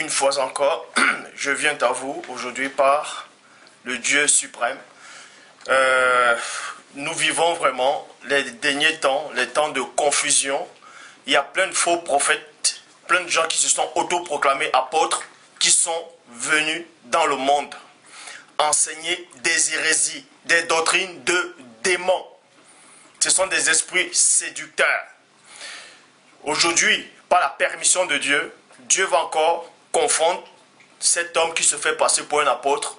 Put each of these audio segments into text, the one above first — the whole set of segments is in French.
une fois encore, je viens à vous aujourd'hui par le Dieu suprême. Nous vivons vraiment les derniers temps, les temps de confusion. Il y a plein de faux prophètes, plein de gens qui se sont autoproclamés apôtres, qui sont venus dans le monde enseigner des hérésies, des doctrines de démons. Ce sont des esprits séducteurs. Aujourd'hui, par la permission de Dieu, Dieu va encore confondre cet homme qui se fait passer pour un apôtre,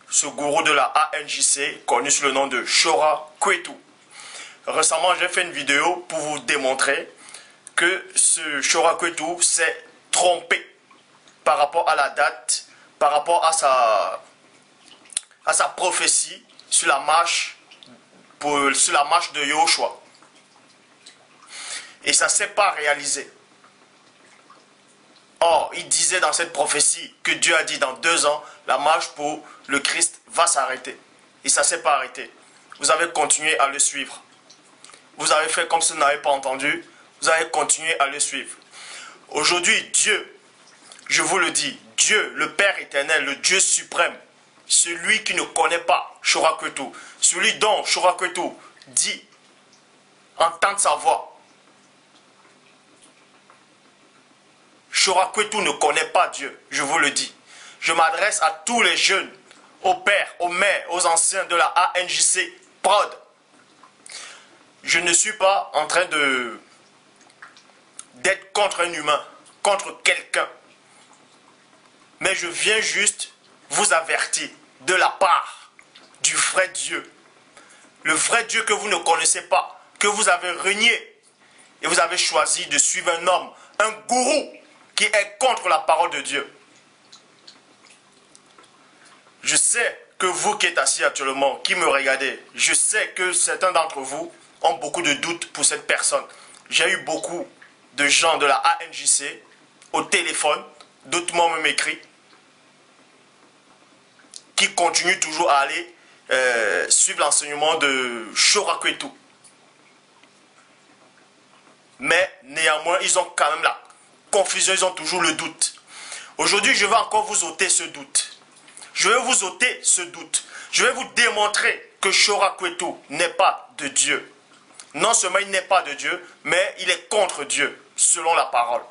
ce gourou de la ANJC, connu sous le nom de Shora Kwetu. Récemment, j'ai fait une vidéo pour vous démontrer que ce Shora Kwetu s'est trompé par rapport à la date, par rapport à sa prophétie sur la marche de Yahushua. Et ça ne s'est pas réalisé. Or, il disait dans cette prophétie que Dieu a dit dans 2 ans, la marche pour le Christ va s'arrêter. Et ça ne s'est pas arrêté. Vous avez continué à le suivre. Vous avez fait comme si vous n'avez pas entendu. Vous avez continué à le suivre. Aujourd'hui, Dieu, je vous le dis, Dieu, le Père éternel, le Dieu suprême, celui qui ne connaît pas Shora Kwetu, celui dont Shora Kwetu dit, entendre sa voix. Shora Kwetu ne connaît pas Dieu, je vous le dis. Je m'adresse à tous les jeunes, aux pères, aux mères, aux anciens de la ANJC Prod. Je ne suis pas en train d'être contre un humain, contre quelqu'un. Mais je viens juste vous avertir de la part du vrai Dieu. Le vrai Dieu que vous ne connaissez pas, que vous avez renié. Et vous avez choisi de suivre un homme, un gourou, qui est contre la parole de Dieu. Je sais que vous qui êtes assis actuellement, qui me regardez, je sais que certains d'entre vous ont beaucoup de doutes pour cette personne. J'ai eu beaucoup de gens de la ANJC au téléphone, d'autres m'ont même écrit, qui continuent toujours à aller suivre l'enseignement de Shora Kwetu. Mais néanmoins, ils ont quand même la confusion, ils ont toujours le doute. Aujourd'hui, je vais encore vous ôter ce doute. Je vais vous ôter ce doute. Je vais vous démontrer que Shora Kwetu n'est pas de Dieu. Non seulement il n'est pas de Dieu, mais il est contre Dieu, selon la parole.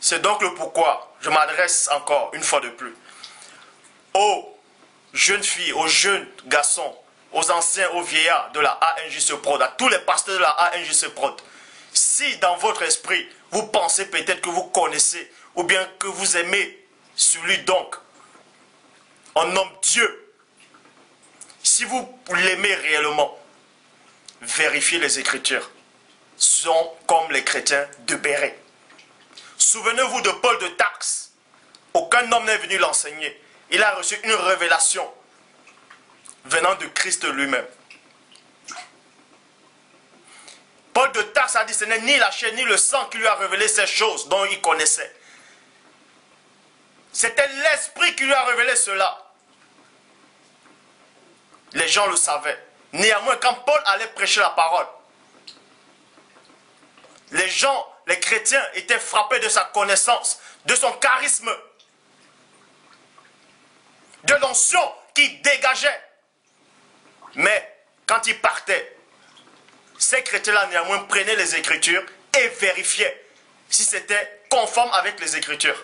C'est donc le pourquoi je m'adresse encore une fois de plus aux jeunes filles, aux jeunes garçons, aux anciens, aux vieillards de la ANJC Prod, à tous les pasteurs de la ANJC Prod. Si dans votre esprit, vous pensez peut-être que vous connaissez ou bien que vous aimez celui donc, on nomme Dieu, si vous l'aimez réellement, vérifiez les Écritures. Sont comme les chrétiens de Béret. Souvenez-vous de Paul de Tarse. Aucun homme n'est venu l'enseigner. Il a reçu une révélation venant de Christ lui-même. Paul de Tarse a dit, ce n'est ni la chair ni le sang qui lui a révélé ces choses dont il connaissait. C'était l'Esprit qui lui a révélé cela. Les gens le savaient. Néanmoins, quand Paul allait prêcher la parole, les gens, les chrétiens étaient frappés de sa connaissance, de son charisme, de l'onction qui dégageait. Mais quand il partait, ces chrétiens-là néanmoins prenaient les Écritures et vérifiaient si c'était conforme avec les Écritures.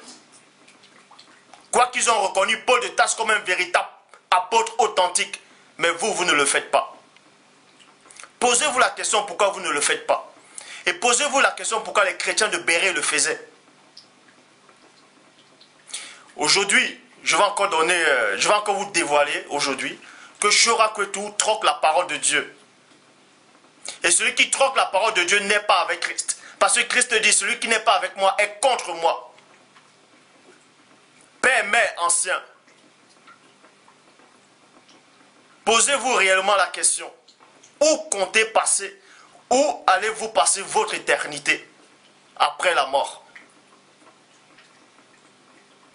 Quoiqu'ils ont reconnu Paul de Tarse comme un véritable apôtre authentique, mais vous ne le faites pas. Posez-vous la question pourquoi vous ne le faites pas. Et posez-vous la question pourquoi les chrétiens de Béret le faisaient. Aujourd'hui, je vais encore vous dévoiler aujourd'hui que Shora Kwetu troque la parole de Dieu. Et celui qui troque la parole de Dieu n'est pas avec Christ. Parce que Christ dit, celui qui n'est pas avec moi est contre moi. Père, mère, ancien. Posez-vous réellement la question. Où comptez passer? Où allez-vous passer votre éternité après la mort?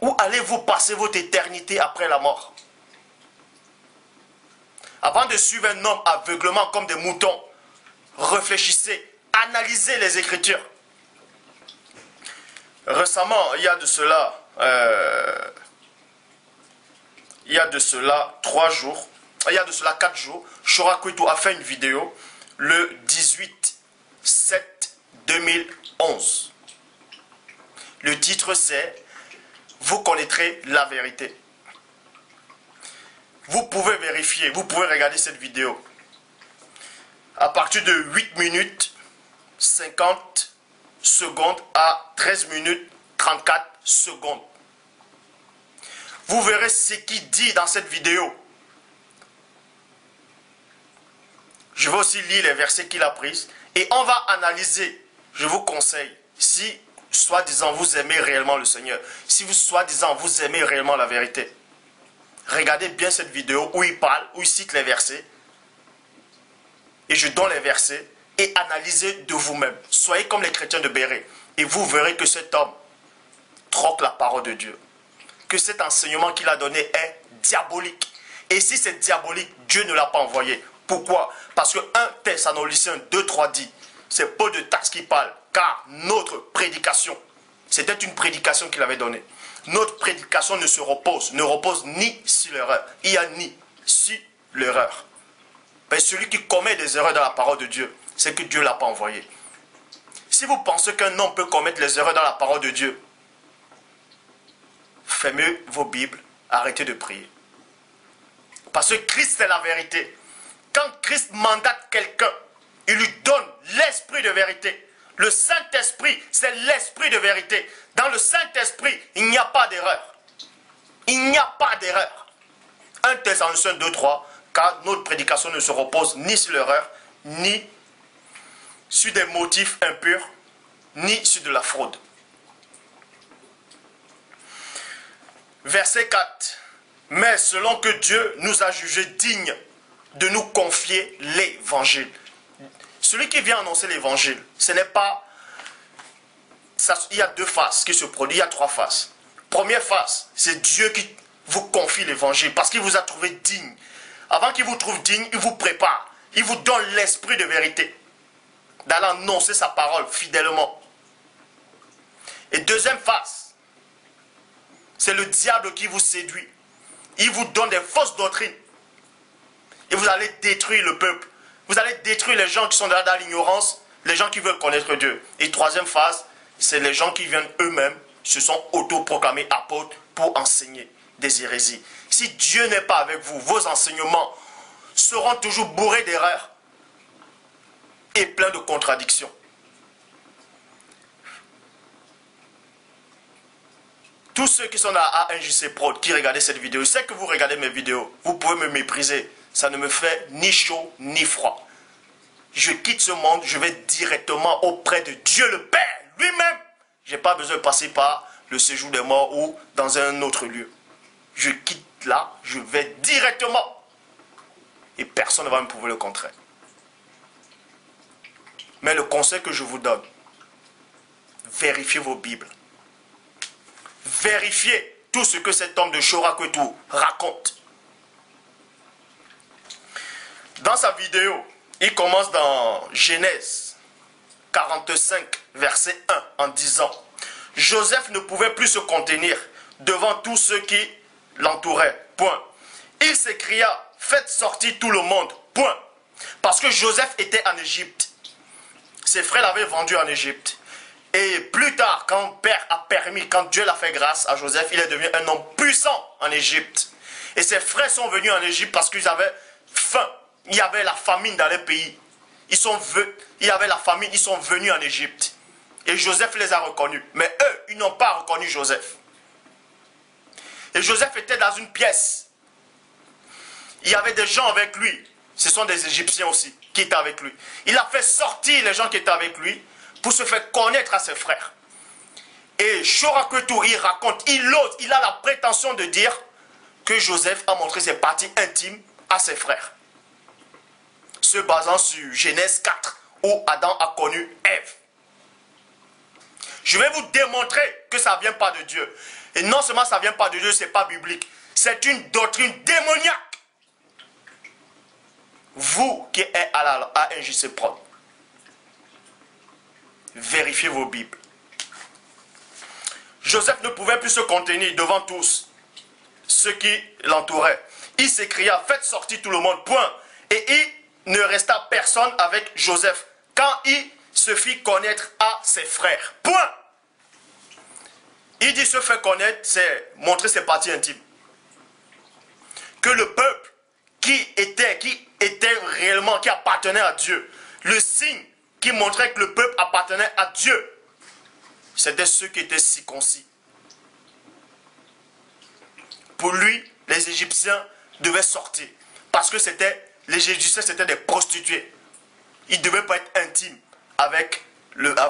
Où allez-vous passer votre éternité après la mort? Avant de suivre un homme aveuglement comme des moutons, réfléchissez, analysez les Écritures. Récemment, il y a de cela 3 jours, il y a de cela 4 jours, Chora Kwetu a fait une vidéo le 18/7/2011. Le titre c'est « Vous connaîtrez la vérité ». Vous pouvez vérifier, vous pouvez regarder cette vidéo. À partir de 8 minutes 50 secondes à 13 minutes 34 secondes. Vous verrez ce qu'il dit dans cette vidéo. Je vais aussi lire les versets qu'il a pris et on va analyser. Je vous conseille, si soi-disant vous aimez réellement le Seigneur, si vous soi-disant vous aimez réellement la vérité, regardez bien cette vidéo où il parle, où il cite les versets. Et je donne les versets et analysez de vous-même. Soyez comme les chrétiens de Béret et vous verrez que cet homme troque la parole de Dieu. Que cet enseignement qu'il a donné est diabolique. Et si c'est diabolique, Dieu ne l'a pas envoyé. Pourquoi? Parce que 1 Thessaloniciens 2:3 dit, c'est Paul de Tarse qui parle, car notre prédication, c'était une prédication qu'il avait donnée. Notre prédication ne repose ni sur l'erreur. Il y a ni sur l'erreur. Mais celui qui commet des erreurs dans la parole de Dieu, c'est que Dieu ne l'a pas envoyé. Si vous pensez qu'un homme peut commettre les erreurs dans la parole de Dieu, fermez vos Bibles, arrêtez de prier. Parce que Christ est la vérité. Quand Christ mandate quelqu'un, il lui donne l'esprit de vérité. Le Saint-Esprit, c'est l'esprit de vérité. Dans le Saint-Esprit, il n'y a pas d'erreur. Il n'y a pas d'erreur. 1 Thessaloniciens 2:3, car notre prédication ne se repose ni sur l'erreur, ni sur des motifs impurs, ni sur de la fraude. Verset 4. Mais selon que Dieu nous a jugés dignes de nous confier l'évangile. Celui qui vient annoncer l'évangile, ce n'est pas... il y a 2 phases qui se produisent, il y a 3 phases. Première phase, c'est Dieu qui vous confie l'évangile parce qu'il vous a trouvé digne. Avant qu'il vous trouve digne, il vous prépare. Il vous donne l'esprit de vérité. D'aller annoncer sa parole fidèlement. Et deuxième phase, c'est le diable qui vous séduit. Il vous donne des fausses doctrines. Et vous allez détruire le peuple. Vous allez détruire les gens qui sont dans l'ignorance, les gens qui veulent connaître Dieu. Et troisième phase, c'est les gens qui viennent eux-mêmes, se sont autoproclamés apôtres pour enseigner des hérésies. Si Dieu n'est pas avec vous, vos enseignements seront toujours bourrés d'erreurs et pleins de contradictions. Tous ceux qui sont à A1JC Prod, qui regardaient cette vidéo, je sais que vous regardez mes vidéos, vous pouvez me mépriser. Ça ne me fait ni chaud ni froid. Je quitte ce monde, je vais directement auprès de Dieu le Père lui-même. Je n'ai pas besoin de passer par le séjour des morts ou dans un autre lieu. Je quitte là, je vais directement. Et personne ne va me prouver le contraire. Mais le conseil que je vous donne, vérifiez vos Bibles. Vérifiez tout ce que cet homme de Chora Kwetu raconte. Dans sa vidéo, il commence dans Genèse 45, verset 1, en disant « Joseph ne pouvait plus se contenir devant tous ceux qui l'entouraient. Point. Il s'écria « Faites sortir tout le monde. Point. » Parce que Joseph était en Égypte. Ses frères l'avaient vendu en Égypte. Et plus tard, quand Père a permis, quand Dieu l'a fait grâce à Joseph, il est devenu un homme puissant en Égypte. Et ses frères sont venus en Égypte parce qu'ils avaient faim. Il y avait la famine dans les pays. Il y avait la famine, ils sont venus en Égypte. Et Joseph les a reconnus. Mais eux, ils n'ont pas reconnu Joseph. Et Joseph était dans une pièce. Il y avait des gens avec lui. Ce sont des Égyptiens aussi qui étaient avec lui. Il a fait sortir les gens qui étaient avec lui pour se faire connaître à ses frères. Et Chora Kwetu, il raconte, il a la prétention de dire que Joseph a montré ses parties intimes à ses frères. Se basant sur Genèse 4, où Adam a connu Ève. Je vais vous démontrer que ça ne vient pas de Dieu. Et non seulement ça ne vient pas de Dieu, ce n'est pas biblique. C'est une doctrine démoniaque. Vous qui êtes à A1JC Prod, vérifiez vos Bibles. Joseph ne pouvait plus se contenir devant tous ceux qui l'entouraient. Il s'écria, faites sortir tout le monde, point. Et il ne resta personne avec Joseph quand il se fit connaître à ses frères. Point. Il dit se faire connaître, c'est montrer ses parties intimes. Que le peuple qui était réellement, qui appartenait à Dieu, le signe qui montrait que le peuple appartenait à Dieu, c'était ceux qui étaient circoncis. Pour lui, les Égyptiens devaient sortir. Parce que les Égyptiens, c'était des prostituées. Ils ne devaient pas être intimes avec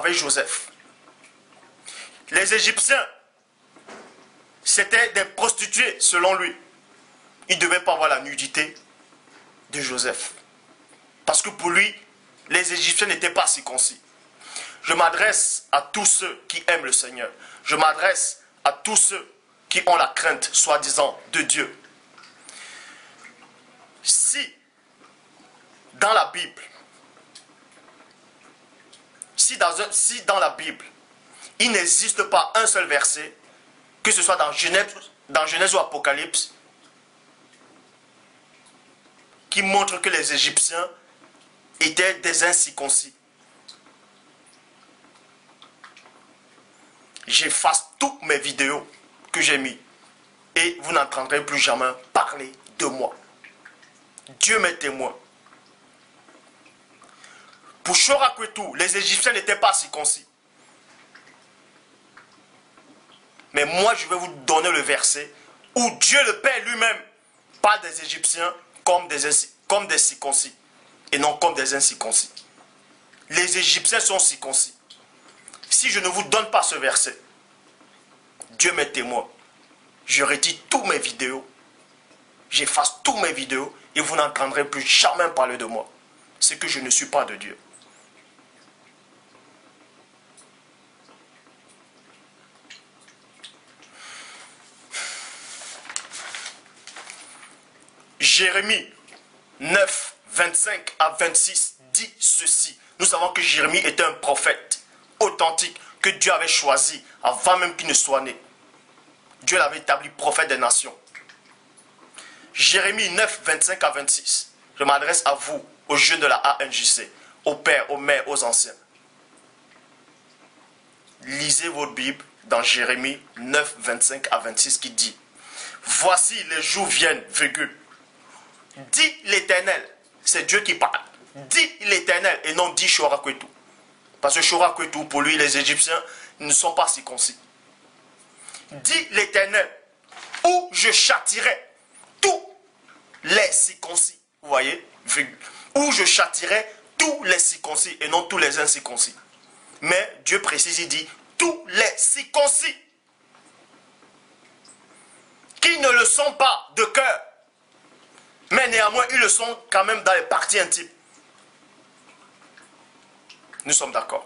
Joseph. Les Égyptiens, c'était des prostituées selon lui. Il ne devait pas avoir la nudité de Joseph. Parce que pour lui, les Égyptiens n'étaient pas circoncis. Je m'adresse à tous ceux qui aiment le Seigneur. Je m'adresse à tous ceux qui ont la crainte, soi-disant, de Dieu. Si, dans la Bible, dans la Bible, il n'existe pas un seul verset, que ce soit dans Genèse ou Apocalypse, qui montre que les Égyptiens étaient des incirconcis. J'efface toutes mes vidéos que j'ai mis et vous n'entendrez plus jamais parler de moi. Dieu m'est témoin. Pour Chorakwetu, les Égyptiens n'étaient pas circoncis. Mais moi, je vais vous donner le verset où Dieu le Père lui-même parle des Égyptiens comme des circoncis et non comme des incirconcis. Les Égyptiens sont circoncis. Si je ne vous donne pas ce verset, Dieu m'est témoin. Je retire toutes mes vidéos, j'efface toutes mes vidéos et vous n'entendrez plus jamais parler de moi. C'est que je ne suis pas de Dieu. Jérémie 9, 25 à 26 dit ceci. Nous savons que Jérémie était un prophète authentique que Dieu avait choisi avant même qu'il ne soit né. Dieu l'avait établi prophète des nations. Jérémie 9, 25 à 26. Je m'adresse à vous, aux jeunes de la ANJC, aux pères, aux mères, aux anciens. Lisez votre Bible dans Jérémie 9, 25 à 26 qui dit: voici les jours viennent, virgule. Dit l'Éternel, c'est Dieu qui parle. Dit l'Éternel et non dit Chorakwetu. Parce que Chorakwetu, pour lui, les Égyptiens ne sont pas circoncis. Dit l'Éternel, où je châtirai tous les circoncis. Vous voyez, où je châtirai tous les circoncis et non tous les incirconcis. Mais Dieu précise, il dit tous les circoncis qui ne le sont pas de cœur. Mais néanmoins, ils le sont quand même dans les parties intimes. Nous sommes d'accord.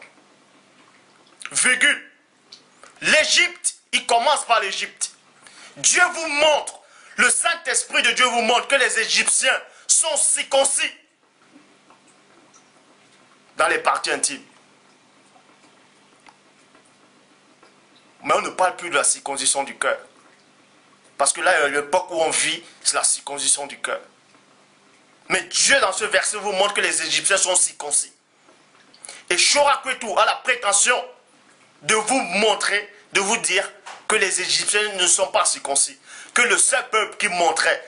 Virgule. L'Égypte, il commence par l'Égypte. Dieu vous montre, le Saint-Esprit de Dieu vous montre que les Égyptiens sont circoncis dans les parties intimes. Mais on ne parle plus de la circoncision du cœur. Parce que là, l'époque où on vit, c'est la circoncision du cœur. Mais Dieu, dans ce verset, vous montre que les Égyptiens sont circoncis. Et Chorakwetu a la prétention de vous montrer, de vous dire que les Égyptiens ne sont pas circoncis. Que le seul peuple qui montrait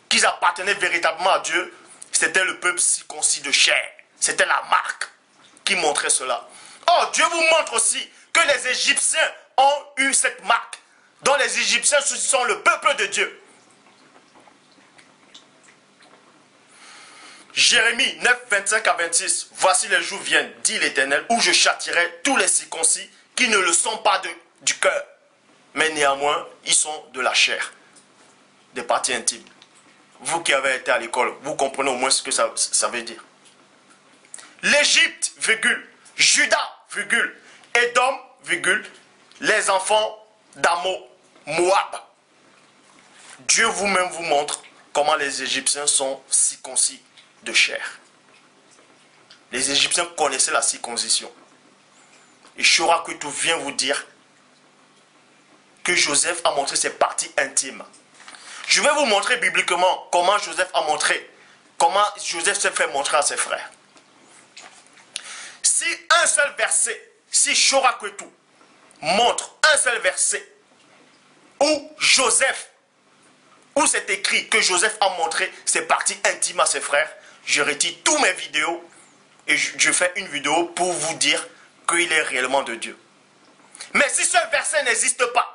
qu'ils appartenaient véritablement à Dieu, c'était le peuple circoncis de chair. C'était la marque qui montrait cela. Or, Dieu vous montre aussi que les Égyptiens ont eu cette marque, dont les Égyptiens sont le peuple de Dieu. Jérémie 9, 25 à 26. Voici les jours viennent, dit l'Éternel, où je châtirai tous les circoncis qui ne le sont pas du cœur. Mais néanmoins, ils sont de la chair, des parties intimes. Vous qui avez été à l'école, vous comprenez au moins ce que ça veut dire. L'Égypte, virgule, Juda, virgule, Édom, virgule, les enfants d'Amo, Moab. Dieu vous-même vous montre comment les Égyptiens sont circoncis de chair. Les Égyptiens connaissaient la circoncision. Et Chorakwetu vient vous dire que Joseph a montré ses parties intimes. Je vais vous montrer bibliquement comment Joseph a montré, comment Joseph s'est fait montrer à ses frères. Si un seul verset, si Shorakwetu montre un seul verset où Joseph, où c'est écrit que Joseph a montré ses parties intimes à ses frères, je retire tous mes vidéos et je fais une vidéo pour vous dire qu'il est réellement de Dieu. Mais si ce verset n'existe pas,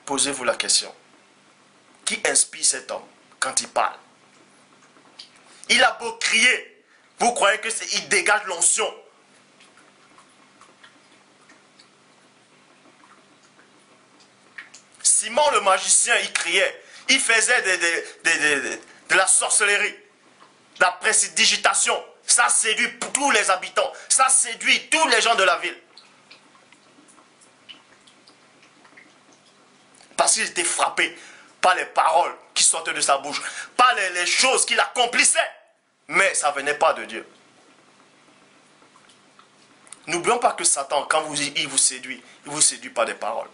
posez-vous la question. Qui inspire cet homme quand il parle? Il a beau crier, vous croyez qu'il dégage l'onction? Simon le magicien, il criait, il faisait de la sorcellerie, de la prestidigitation. Ça séduit tous les habitants, ça séduit tous les gens de la ville. Parce qu'il était frappé par les paroles qui sortaient de sa bouche, par les choses qu'il accomplissait. Mais ça ne venait pas de Dieu. N'oublions pas que Satan, quand il vous séduit par des paroles.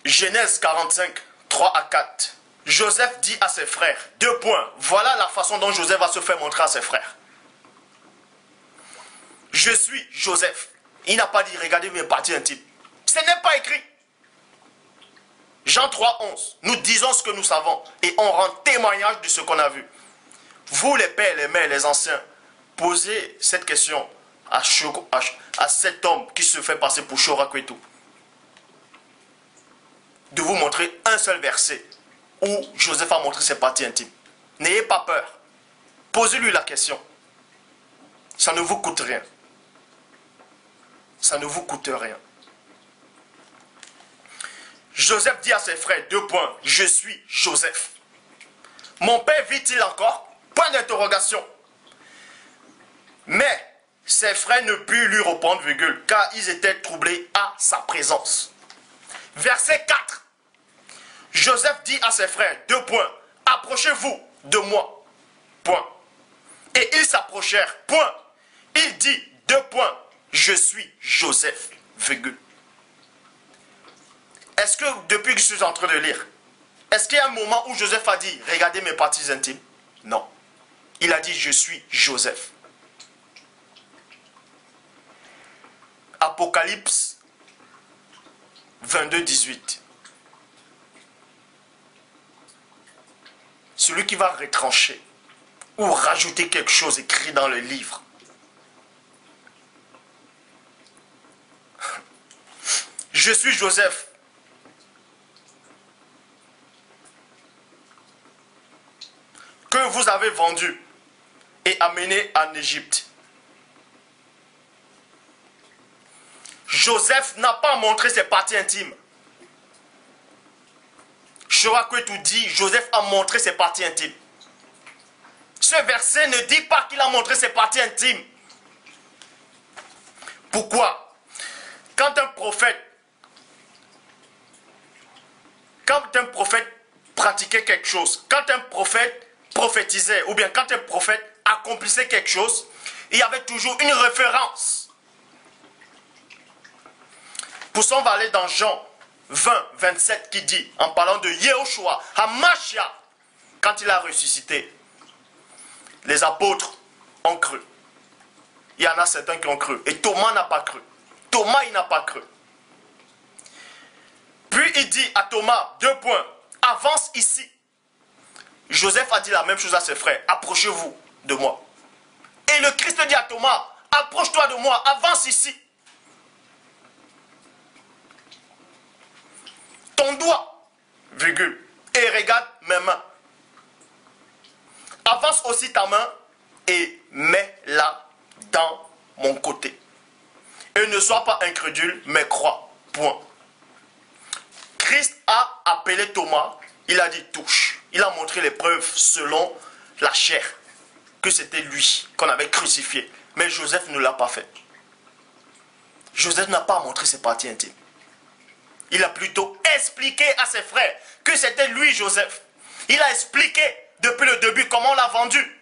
Genèse 45, 3 à 4. Joseph dit à ses frères, 2 points. Voilà la façon dont Joseph va se faire montrer à ses frères. Je suis Joseph. Il n'a pas dit, regardez mes parties intimes. Ce n'est pas écrit. Jean 3, 11. Nous disons ce que nous savons et on rend témoignage de ce qu'on a vu. Vous, les pères, les mères, les anciens, posez cette question à cet homme qui se fait passer pour Shorakwetu. De vous montrer un seul verset où Joseph a montré ses parties intimes. N'ayez pas peur. Posez-lui la question. Ça ne vous coûte rien. Ça ne vous coûte rien. Joseph dit à ses frères, 2 points. Je suis Joseph. Mon père vit-il encore? Point d'interrogation. Mais ses frères ne purent lui répondre, virgule, car ils étaient troublés à sa présence. Verset 4. Joseph dit à ses frères, 2 points. Approchez-vous de moi. Point. Et ils s'approchèrent. Point. Il dit, 2 points. Je suis Joseph. Virgule. Est-ce que depuis que je suis en train de lire, est-ce qu'il y a un moment où Joseph a dit, regardez mes parties intimes? Non. Il a dit, je suis Joseph. Apocalypse 22, 18. Celui qui va retrancher ou rajouter quelque chose écrit dans le livre. Je suis Joseph. Que vous avez vendu et amené en Égypte. Joseph n'a pas montré ses parties intimes. Shorakwetu dit, Joseph a montré ses parties intimes. Ce verset ne dit pas qu'il a montré ses parties intimes. Pourquoi? Quand un prophète pratiquait quelque chose, quand un prophète prophétisait, ou bien quand un prophète accomplissait quelque chose, il y avait toujours une référence. Pour ça, on va aller dans Jean 20, 27 qui dit, en parlant de Yehoshua, Hamashia, quand il a ressuscité, les apôtres ont cru. Il y en a certains qui ont cru. Et Thomas n'a pas cru. Thomas, il n'a pas cru. Puis il dit à Thomas, 2 points, avance ici. Joseph a dit la même chose à ses frères, approchez-vous de moi. Et le Christ dit à Thomas, approche-toi de moi, avance ici. Ton doigt, virgule, et regarde mes mains. Avance aussi ta main et mets-la dans mon côté. Et ne sois pas incrédule, mais crois. Point. Christ a appelé Thomas, il a dit touche. Il a montré les preuves selon la chair, que c'était lui qu'on avait crucifié. Mais Joseph ne l'a pas fait. Joseph n'a pas montré ses parties intimes. Il a plutôt expliqué à ses frères que c'était lui, Joseph. Il a expliqué depuis le début comment on l'a vendu.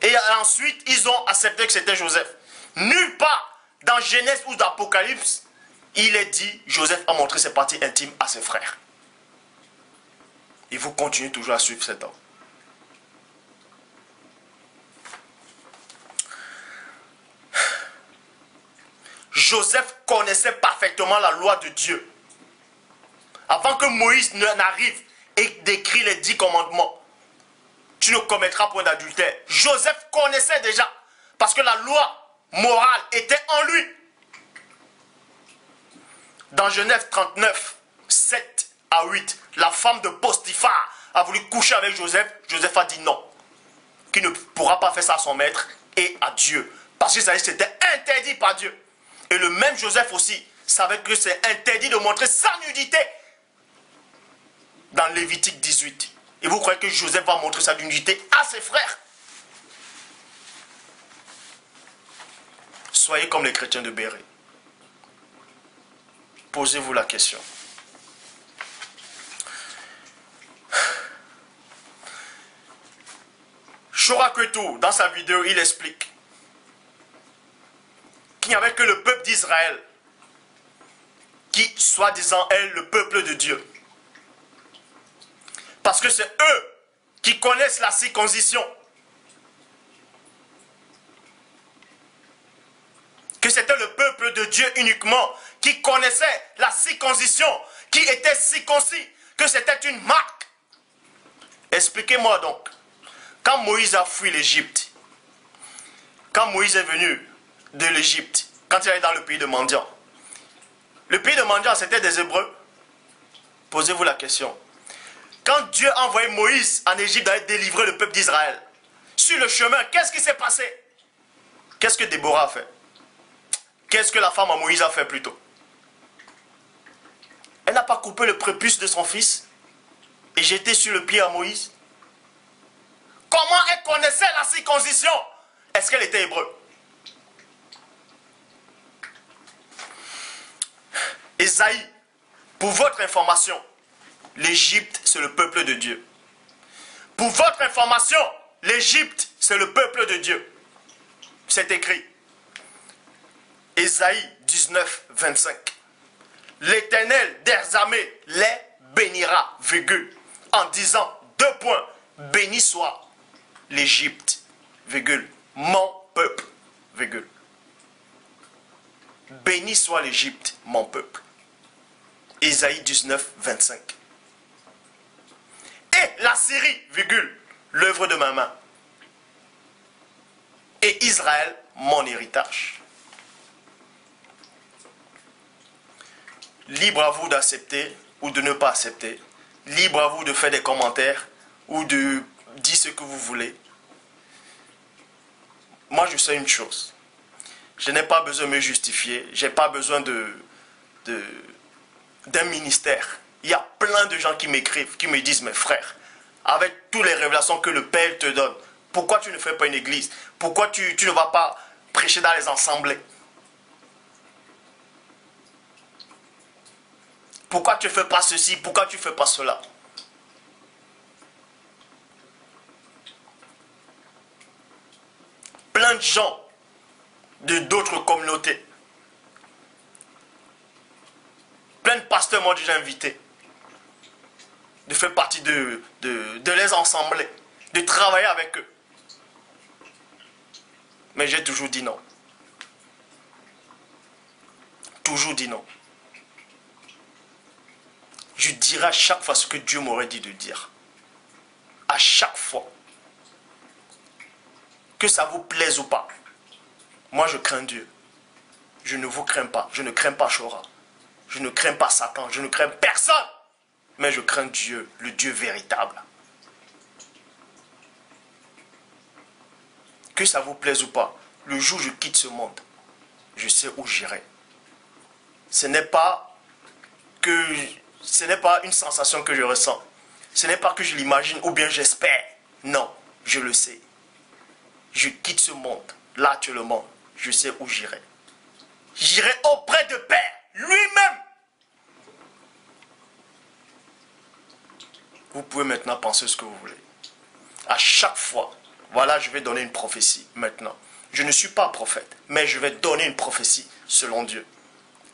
Et ensuite, ils ont accepté que c'était Joseph. Nulle part, dans Genèse ou dans Apocalypse, il est dit, Joseph a montré ses parties intimes à ses frères. Et vous continuez toujours à suivre cet homme. Joseph connaissait parfaitement la loi de Dieu. Avant que Moïse n'arrive et décrit les 10 commandements, tu ne commettras point d'adultère. Joseph connaissait déjà, parce que la loi morale était en lui. Dans Genèse 39, 7 à 8, la femme de Potiphar a voulu coucher avec Joseph. Joseph a dit non, qu'il ne pourra pas faire ça à son maître et à Dieu. Parce que c'était interdit par Dieu. Et le même Joseph aussi savait que c'est interdit de montrer sa nudité dans Lévitique 18. Et vous croyez que Joseph va montrer sa nudité à ses frères? Soyez comme les chrétiens de Béret. Posez-vous la question. Choraketou, dans sa vidéo, il explique qu'il n'y avait que le peuple d'Israël qui, soi-disant, est le peuple de Dieu. Parce que c'est eux qui connaissent la circoncision. Que c'était le peuple de Dieu uniquement qui connaissait la circoncision, qui était circoncis, que c'était une marque. Expliquez-moi donc, quand Moïse a fui l'Égypte, quand Moïse est venu de l'Égypte, quand il est dans le pays de mendiants, le pays de mendiants c'était des Hébreux. Posez-vous la question. Quand Dieu a envoyé Moïse en Égypte d'aller délivrer le peuple d'Israël, sur le chemin, qu'est-ce qui s'est passé? Qu'est-ce que Déborah a fait? Qu'est-ce que la femme à Moïse a fait plutôt? Elle n'a pas coupé le prépuce de son fils et jeté sur le pied à Moïse? Comment elle connaissait la circoncision? Est-ce qu'elle était hébreu? Ésaïe, pour votre information, l'Égypte, c'est le peuple de Dieu. Pour votre information, l'Égypte, c'est le peuple de Dieu. C'est écrit. Ésaïe 19, 25. L'Éternel des armées les bénira, virgule, en disant, 2 points, béni soit l'Égypte, virgule, mon peuple, virgule. Béni soit l'Égypte, mon peuple. Ésaïe 19, 25. Et la Syrie, virgule, l'œuvre de ma main. Et Israël, mon héritage. Libre à vous d'accepter ou de ne pas accepter. Libre à vous de faire des commentaires ou de dire ce que vous voulez. Moi, je sais une chose. Je n'ai pas besoin de me justifier. Je n'ai pas besoin d'un ministère. Il y a plein de gens qui m'écrivent, qui me disent, mes frères, avec toutes les révélations que le Père te donne, pourquoi tu ne fais pas une église? Pourquoi tu ne vas pas prêcher dans les assemblées? Pourquoi tu ne fais pas ceci? Pourquoi tu ne fais pas cela? Plein de gens de d'autres communautés, plein de pasteurs m'ont déjà invité de faire partie de les assembler, de travailler avec eux. Mais j'ai toujours dit non. Toujours dit non. Je dirai à chaque fois ce que Dieu m'aurait dit de dire. À chaque fois. Que ça vous plaise ou pas. Moi je crains Dieu. Je ne vous crains pas. Je ne crains pas Chora. Je ne crains pas Satan. Je ne crains personne. Mais je crains Dieu, le Dieu véritable. Que ça vous plaise ou pas, le jour où je quitte ce monde, je sais où j'irai. Ce n'est pas une sensation que je ressens. Ce n'est pas que je l'imagine ou bien j'espère. Non, je le sais. Je quitte ce monde, là actuellement, je sais où j'irai. J'irai auprès de Père, lui-même. Vous pouvez maintenant penser ce que vous voulez. À chaque fois, voilà, je vais donner une prophétie maintenant. je ne suis pas prophète, mais je vais donner une prophétie selon Dieu.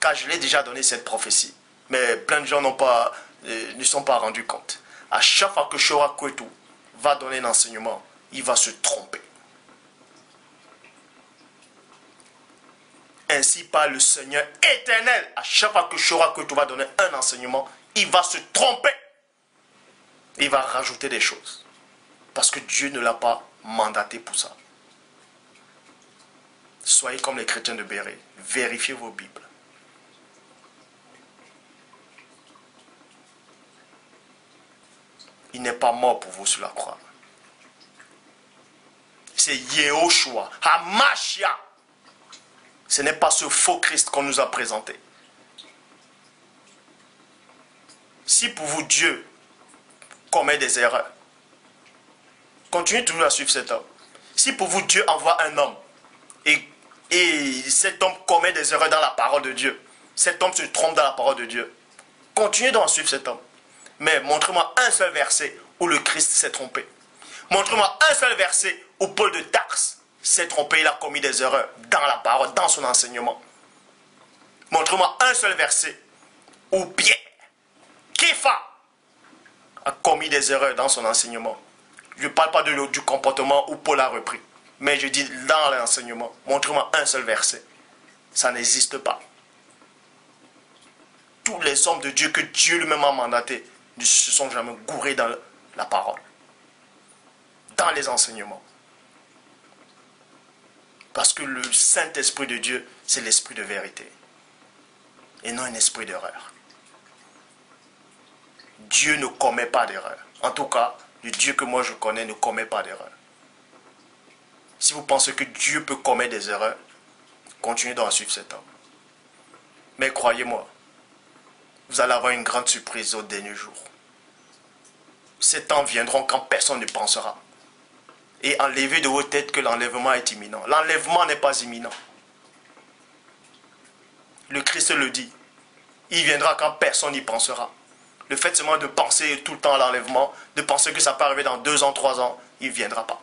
Car je l'ai déjà donné cette prophétie. Mais plein de gens ne sont pas rendus compte. À chaque fois que Shora Kwetu va donner un enseignement, il va se tromper. Ainsi parle le Seigneur éternel. À chaque fois que Shora Kwetu va donner un enseignement, il va se tromper. Il va rajouter des choses. Parce que Dieu ne l'a pas mandaté pour ça. Soyez comme les chrétiens de Béret. Vérifiez vos Bibles. Il n'est pas mort pour vous sur la croix. C'est Yehoshua, Hamashia. Ce n'est pas ce faux Christ qu'on nous a présenté. Si pour vous Dieu commet des erreurs, continuez toujours à suivre cet homme. Si pour vous Dieu envoie un homme et cet homme commet des erreurs dans la parole de Dieu, cet homme se trompe dans la parole de Dieu, continuez donc à suivre cet homme. Mais montrez-moi un seul verset où le Christ s'est trompé. Montrez-moi un seul verset où Paul de Tarse s'est trompé, il a commis des erreurs dans la parole, dans son enseignement. Montrez-moi un seul verset où Pierre, Képha, a commis des erreurs dans son enseignement. Je ne parle pas du comportement où Paul a repris, mais je dis dans l'enseignement. Montrez-moi un seul verset. Ça n'existe pas. Tous les hommes de Dieu que Dieu lui-même a mandatés ne se sont jamais gourés dans la parole, dans les enseignements. Parce que le Saint-Esprit de Dieu, c'est l'esprit de vérité. Et non un esprit d'erreur. Dieu ne commet pas d'erreur. En tout cas, le Dieu que moi je connais ne commet pas d'erreur. Si vous pensez que Dieu peut commettre des erreurs, continuez donc à suivre cet homme. Mais croyez-moi, vous allez avoir une grande surprise au dernier jour. Ces temps viendront quand personne ne pensera. Et enlevez de vos têtes que l'enlèvement est imminent. L'enlèvement n'est pas imminent. Le Christ le dit. Il viendra quand personne n'y pensera. Le fait seulement de penser tout le temps à l'enlèvement, de penser que ça peut arriver dans 2 ans, 3 ans, il ne viendra pas.